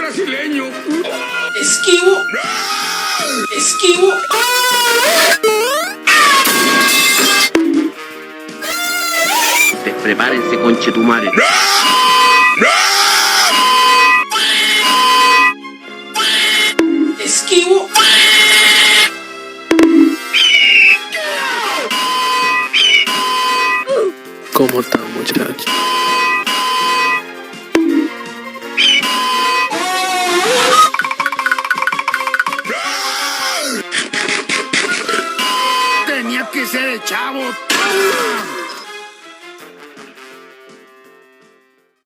brasileño. Esquivo. Esquivo. Prepárense, conchetumare. Esquivo. ¿Cómo están, muchachos? Tenía que ser el chavo.